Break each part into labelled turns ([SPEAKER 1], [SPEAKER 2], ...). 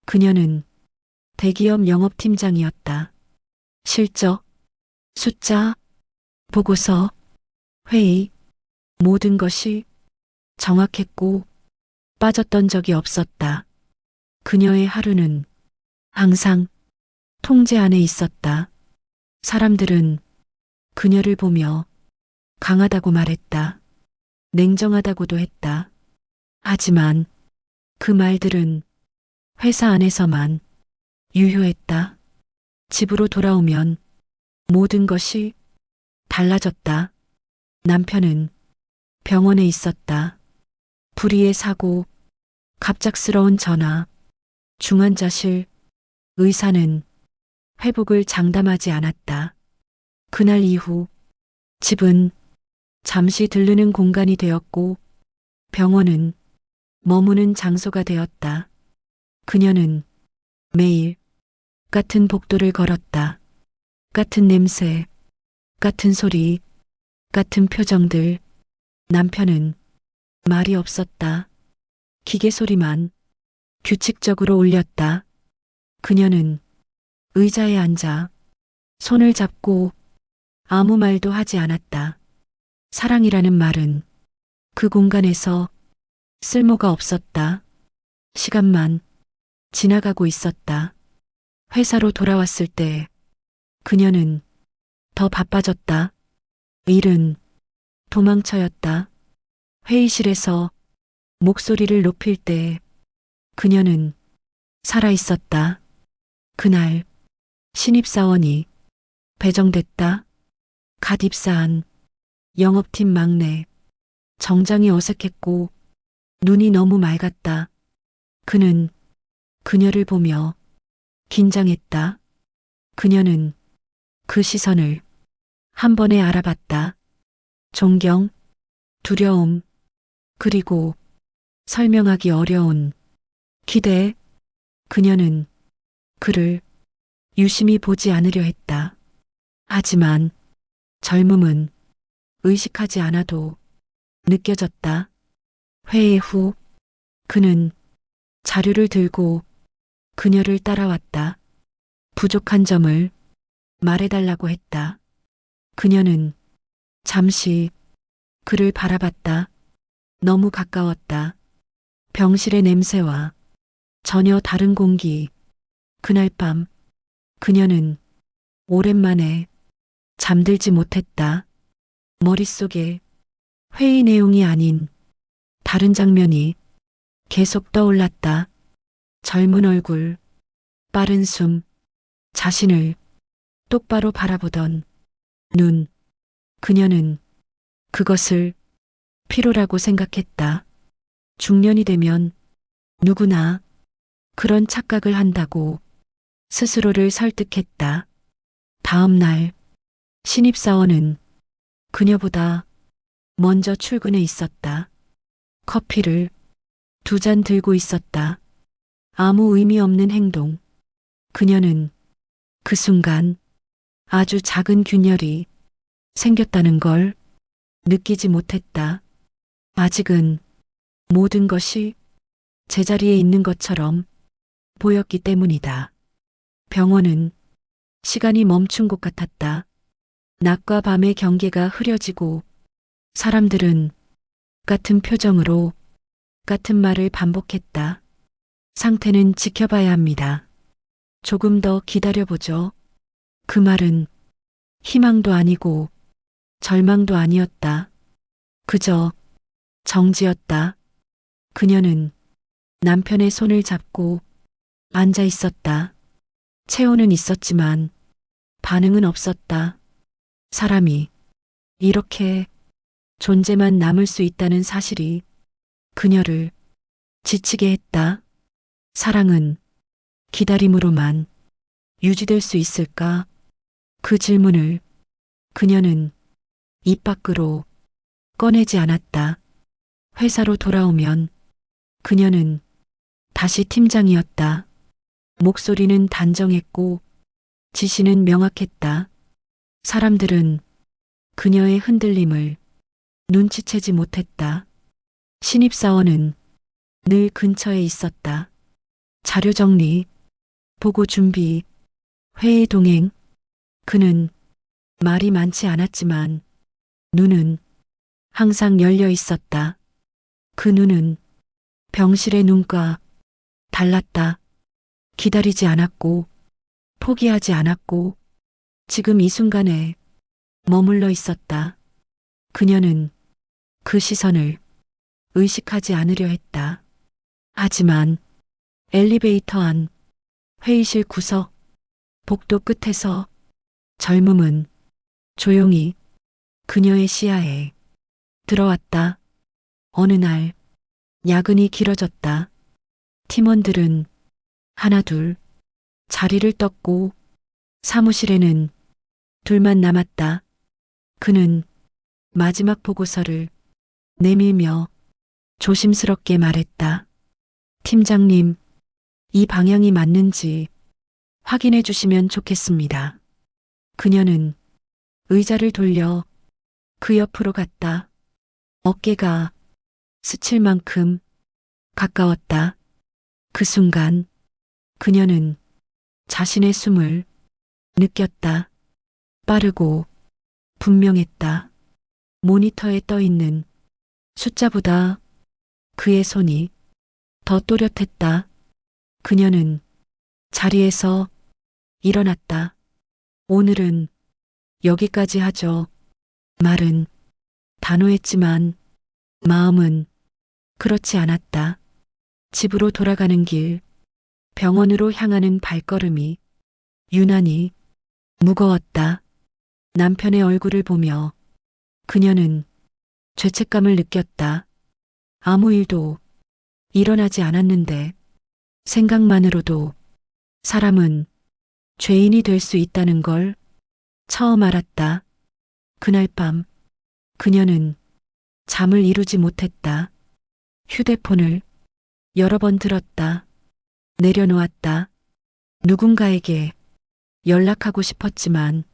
[SPEAKER 1] 그녀는 대기업 영업팀장이었다. 실적, 숫자, 보고서, 회의, 모든 것이 정확했고 빠졌던 적이 없었다. 그녀의 하루는 항상 통제 안에 있었다. 사람들은 그녀를 보며 강하다고 말했다. 냉정하다고도 했다. 하지만 그 말들은 회사 안에서만 유효했다. 집으로 돌아오면 모든 것이 달라졌다. 남편은 병원에 있었다. 불의의 사고, 갑작스러운 전화, 중환자실, 의사는 회복을 장담하지 않았다. 그날 이후 집은 잠시 들르는 공간이 되었고 병원은 머무는 장소가 되었다. 그녀는 매일 같은 복도를 걸었다. 같은 냄새, 같은 소리, 같은 표정들. 남편은 말이 없었다. 기계 소리만 규칙적으로 울렸다. 그녀는 의자에 앉아 손을 잡고 아무 말도 하지 않았다. 사랑이라는 말은 그 공간에서 쓸모가 없었다. 시간만 지나가고 있었다. 회사로 돌아왔을 때 그녀는 더 바빠졌다. 일은 도망쳐였다. 회의실에서 목소리를 높일 때 그녀는 살아 있었다. 그날 신입사원이 배정됐다. 갓 입사한 영업팀 막내. 정장이 어색했고 눈이 너무 맑았다. 그는 그녀를 보며 긴장했다. 그녀는 그 시선을 한 번에 알아봤다. 존경, 두려움, 그리고 설명하기 어려운 기대. 그녀는 그를 유심히 보지 않으려 했다. 하지만 젊음은 의식하지 않아도 느껴졌다. 회의 후 그는 자료를 들고 그녀를 따라왔다. 부족한 점을 말해달라고 했다. 그녀는 잠시 그를 바라봤다. 너무 가까웠다. 병실의 냄새와 전혀 다른 공기. 그날 밤 그녀는 오랜만에 잠들지 못했다. 머릿속에 회의 내용이 아닌 다른 장면이 계속 떠올랐다. 젊은 얼굴, 빠른 숨, 자신을 똑바로 바라보던 눈. 그녀는 그것을 피로라고 생각했다. 중년이 되면 누구나 그런 착각을 한다고 스스로를 설득했다. 다음 날 신입사원은 그녀보다 먼저 출근해 있었다. 커피를 2잔 들고 있었다. 아무 의미 없는 행동. 그녀는 그 순간 아주 작은 균열이 생겼다는 걸 느끼지 못했다. 아직은 모든 것이 제자리에 있는 것처럼 보였기 때문이다. 병원은 시간이 멈춘 곳 같았다. 낮과 밤의 경계가 흐려지고 사람들은 같은 표정으로 같은 말을 반복했다. 상태는 지켜봐야 합니다. 조금 더 기다려보죠. 그 말은 희망도 아니고 절망도 아니었다. 그저 정지였다. 그녀는 남편의 손을 잡고 앉아 있었다. 체온은 있었지만 반응은 없었다. 사람이 이렇게 존재만 남을 수 있다는 사실이 그녀를 지치게 했다. 사랑은 기다림으로만 유지될 수 있을까? 그 질문을 그녀는 입 밖으로 꺼내지 않았다. 회사로 돌아오면 그녀는 다시 팀장이었다. 목소리는 단정했고 지시는 명확했다. 사람들은 그녀의 흔들림을 눈치채지 못했다. 신입사원은 늘 근처에 있었다. 자료 정리, 보고 준비, 회의 동행. 그는 말이 많지 않았지만 눈은 항상 열려 있었다. 그 눈은 병실의 눈과 달랐다. 기다리지 않았고 포기하지 않았고 지금 이 순간에 머물러 있었다. 그녀는 그 시선을 의식하지 않으려 했다. 하지만 엘리베이터 안, 회의실 구석, 복도 끝에서 젊음은 조용히 그녀의 시야에 들어왔다. 어느 날 야근이 길어졌다. 팀원들은 하나둘 자리를 떴고 사무실에는 둘만 남았다. 그는 마지막 보고서를 내밀며 조심스럽게 말했다. 팀장님, 이 방향이 맞는지 확인해 주시면 좋겠습니다. 그녀는 의자를 돌려 그 옆으로 갔다. 어깨가 스칠 만큼 가까웠다. 그 순간 그녀는 자신의 숨을 느꼈다. 빠르고 분명했다. 모니터에 떠 있는 숫자보다 그의 손이 더 또렷했다. 그녀는 자리에서 일어났다. 오늘은 여기까지 하죠. 말은 단호했지만 마음은 그렇지 않았다. 집으로 돌아가는 길, 병원으로 향하는 발걸음이 유난히 무거웠다. 남편의 얼굴을 보며 그녀는 죄책감을 느꼈다. 아무 일도 일어나지 않았는데 생각만으로도 사람은 죄인이 될 수 있다는 걸 처음 알았다. 그날 밤 그녀는 잠을 이루지 못했다. 휴대폰을 여러 번 들었다. 내려놓았다. 누군가에게 연락하고 싶었지만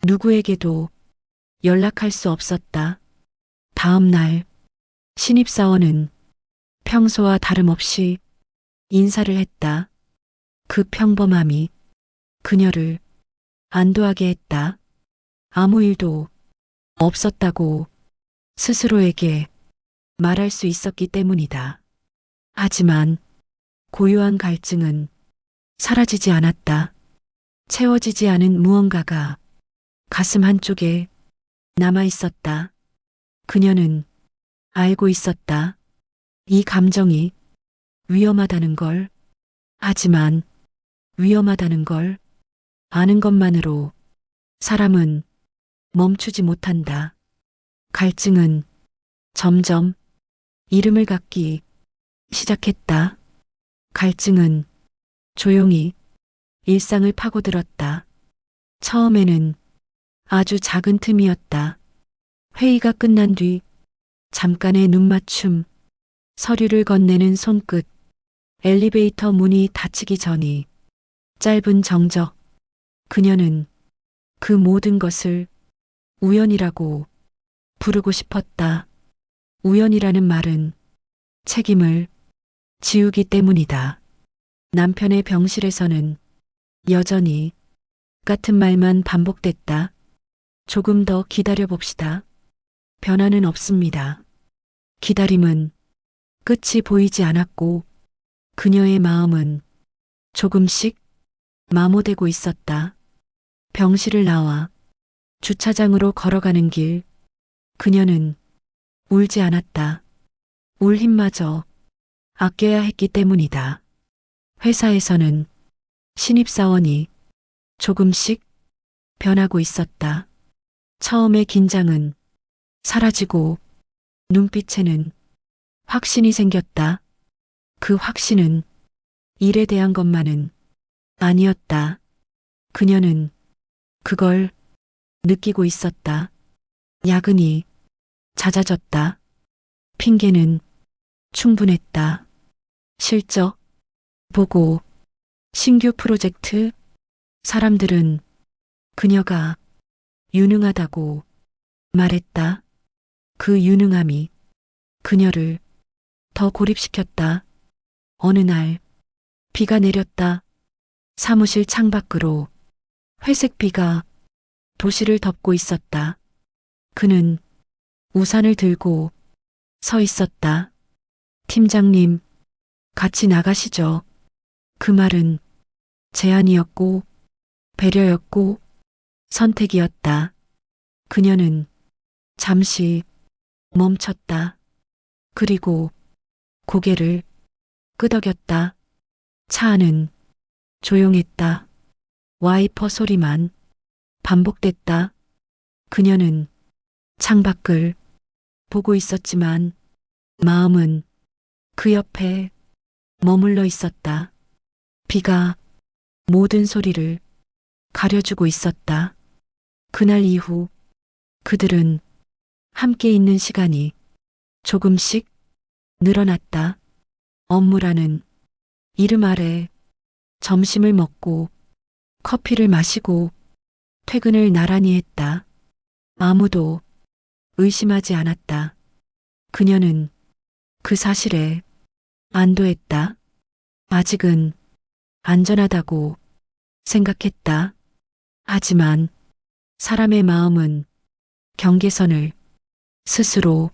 [SPEAKER 1] 누구에게도 연락할 수 없었다. 다음 날 신입사원은 평소와 다름없이 인사를 했다. 그 평범함이 그녀를 안도하게 했다. 아무 일도 없었다고 스스로에게 말할 수 있었기 때문이다. 하지만 고요한 갈증은 사라지지 않았다. 채워지지 않은 무언가가 가슴 한쪽에 남아 있었다. 그녀는 알고 있었다. 이 감정이 위험하다는 걸. 하지만 위험하다는 걸 아는 것만으로 사람은 멈추지 못한다. 갈증은 점점 이름을 갖기 시작했다. 갈증은 조용히 일상을 파고들었다. 처음에는 아주 작은 틈이었다. 회의가 끝난 뒤 잠깐의 눈맞춤, 서류를 건네는 손끝, 엘리베이터 문이 닫히기 전이 짧은 정적. 그녀는 그 모든 것을 우연이라고 부르고 싶었다. 우연이라는 말은 책임을 지우기 때문이다. 남편의 병실에서는 여전히 같은 말만 반복됐다. 조금 더 기다려 봅시다. 변화는 없습니다. 기다림은 끝이 보이지 않았고 그녀의 마음은 조금씩 마모되고 있었다. 병실을 나와 주차장으로 걸어가는 길, 그녀는 울지 않았다. 울 힘마저 아껴야 했기 때문이다. 회사에서는 신입사원이 조금씩 변하고 있었다. 처음의 긴장은 사라지고 눈빛에는 확신이 생겼다. 그 확신은 일에 대한 것만은 아니었다. 그녀는 그걸 느끼고 있었다. 야근이 잦아졌다. 핑계는 충분했다. 실적, 보고, 신규 프로젝트, 사람들은 그녀가 유능하다고 말했다. 그 유능함이 그녀를 더 고립시켰다. 어느 날 비가 내렸다. 사무실 창밖으로 회색 비가 도시를 덮고 있었다. 그는 우산을 들고 서 있었다. 팀장님, 같이 나가시죠. 그 말은 제안이었고, 배려였고, 선택이었다. 그녀는 잠시 멈췄다. 그리고 고개를 끄덕였다. 차 안은 조용했다. 와이퍼 소리만 반복됐다. 그녀는 창밖을 보고 있었지만 마음은 그 옆에 머물러 있었다. 비가 모든 소리를 가려주고 있었다. 그날 이후 그들은 함께 있는 시간이 조금씩 늘어났다. 업무라는 이름 아래 점심을 먹고 커피를 마시고 퇴근을 나란히 했다. 아무도 의심하지 않았다. 그녀는 그 사실에 안도했다. 아직은 안전하다고 생각했다. 하지만 사람의 마음은 경계선을 스스로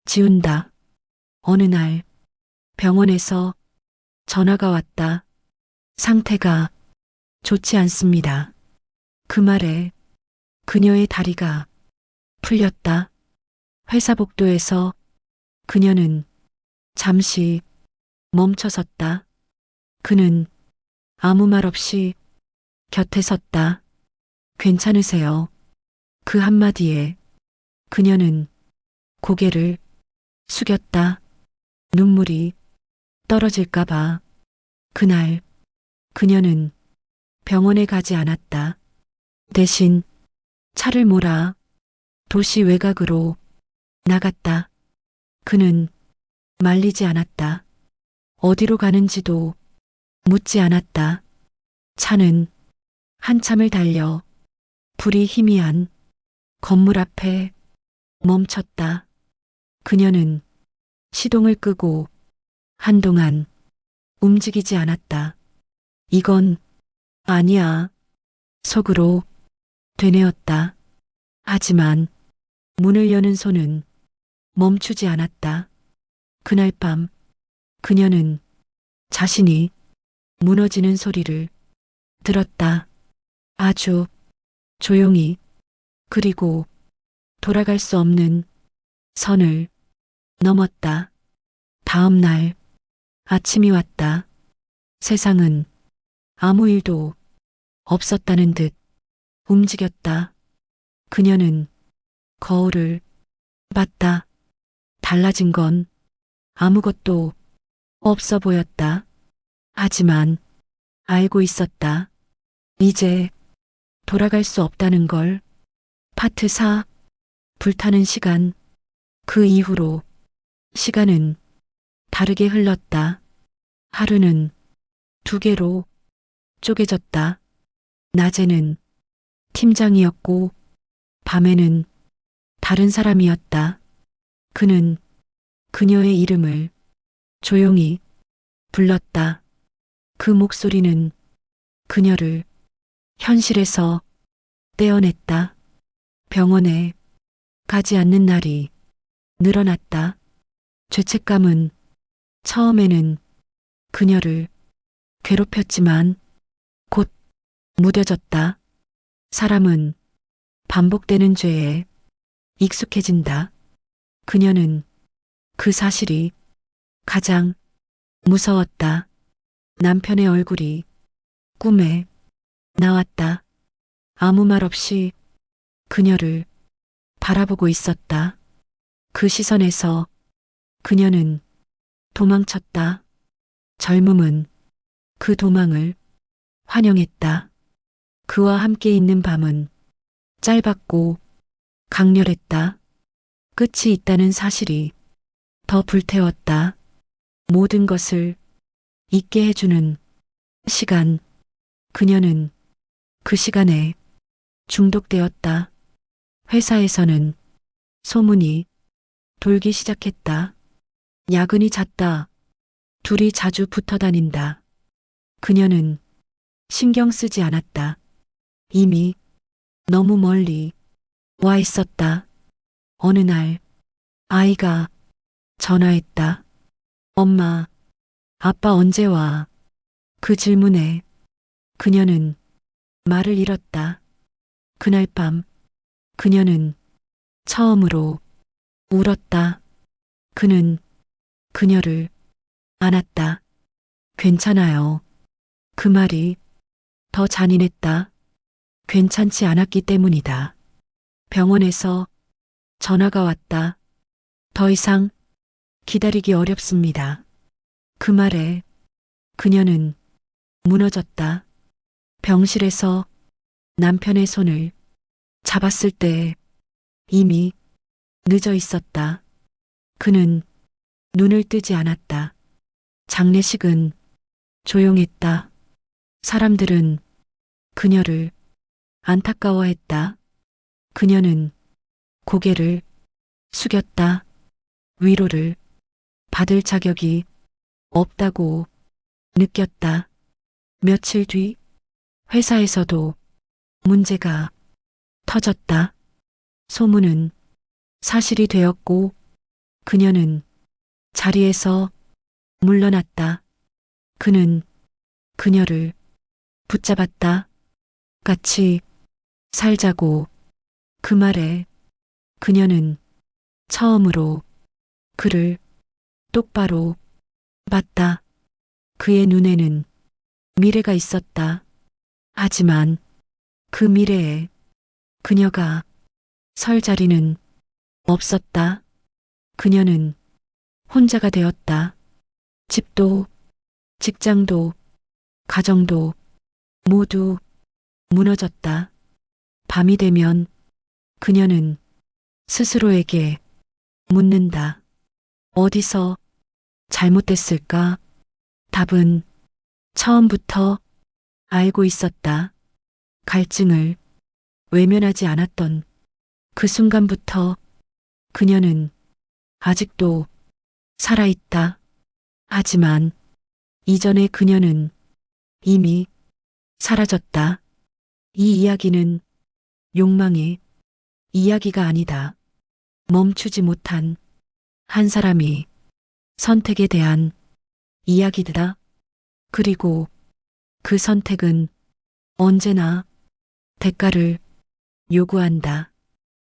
[SPEAKER 1] 지운다. 어느 날 병원에서 전화가 왔다. 상태가 좋지 않습니다. 그 말에 그녀의 다리가 풀렸다. 회사 복도에서 그녀는 잠시 멈춰섰다. 그는 아무 말 없이 곁에 섰다. 괜찮으세요? 그 한마디에 그녀는 고개를 숙였다. 눈물이 떨어질까봐. 그날 그녀는 병원에 가지 않았다. 대신 차를 몰아 도시 외곽으로 나갔다. 그는 말리지 않았다. 어디로 가는지도 묻지 않았다. 차는 한참을 달려 불이 희미한 건물 앞에 멈췄다. 그녀는 시동을 끄고 한동안 움직이지 않았다. 이건 아니야. 속으로 되뇌었다. 하지만 문을 여는 손은 멈추지 않았다. 그날 밤 그녀는 자신이 무너지는 소리를 들었다. 아주 조용히. 그리고 돌아갈 수 없는 선을 넘었다. 다음 날 아침이 왔다. 세상은 아무 일도 없었다는 듯 움직였다. 그녀는 거울을 봤다. 달라진 건 아무것도 없어 보였다. 하지만 알고 있었다. 이제 돌아갈 수 없다는 걸. 파트 4. 불타는 시간. 그 이후로 시간은 다르게 흘렀다. 하루는 두 개로 쪼개졌다. 낮에는 팀장이었고 밤에는 다른 사람이었다. 그는 그녀의 이름을 조용히 불렀다. 그 목소리는 그녀를 현실에서 떼어냈다. 병원에 가지 않는 날이 늘어났다. 죄책감은 처음에는 그녀를 괴롭혔지만 곧 무뎌졌다. 사람은 반복되는 죄에 익숙해진다. 그녀는 그 사실이 가장 무서웠다. 남편의 얼굴이 꿈에 나왔다. 아무 말 없이 그녀를 바라보고 있었다. 그 시선에서 그녀는 도망쳤다. 젊음은 그 도망을 환영했다. 그와 함께 있는 밤은 짧았고 강렬했다. 끝이 있다는 사실이 더 불태웠다. 모든 것을 잊게 해주는 시간. 그녀는 그 시간에 중독되었다. 회사에서는 소문이 돌기 시작했다. 야근이 잦다. 둘이 자주 붙어 다닌다. 그녀는 신경 쓰지 않았다. 이미 너무 멀리 와 있었다. 어느 날 아이가 전화했다. 엄마, 아빠 언제 와? 그 질문에 그녀는 말을 잃었다. 그날 밤 그녀는 처음으로 울었다. 그는 그녀를 안았다. 괜찮아요. 그 말이 더 잔인했다. 괜찮지 않았기 때문이다. 병원에서 전화가 왔다. 더 이상 기다리기 어렵습니다. 그 말에 그녀는 무너졌다. 병실에서 남편의 손을 잡았을 때 이미 늦어 있었다. 그는 눈을 뜨지 않았다. 장례식은 조용했다. 사람들은 그녀를 안타까워했다. 그녀는 고개를 숙였다. 위로를 받을 자격이 없다고 느꼈다. 며칠 뒤 회사에서도 문제가 터졌다. 소문은 사실이 되었고 그녀는 자리에서 물러났다. 그는 그녀를 붙잡았다. 같이 살자고. 그 말에 그녀는 처음으로 그를 똑바로 봤다. 그의 눈에는 미래가 있었다. 하지만 그 미래에 그녀가 설 자리는 없었다. 그녀는 혼자가 되었다. 집도, 직장도, 가정도 모두 무너졌다. 밤이 되면 그녀는 스스로에게 묻는다. 어디서 잘못됐을까? 답은 처음부터 알고 있었다. 갈증을 외면하지 않았던 그 순간부터 그녀는 아직도 살아있다. 하지만 이전의 그녀는 이미 사라졌다. 이 이야기는 욕망의 이야기가 아니다. 멈추지 못한 한 사람이 선택에 대한 이야기다. 그리고 그 선택은 언제나 대가를 요구한다.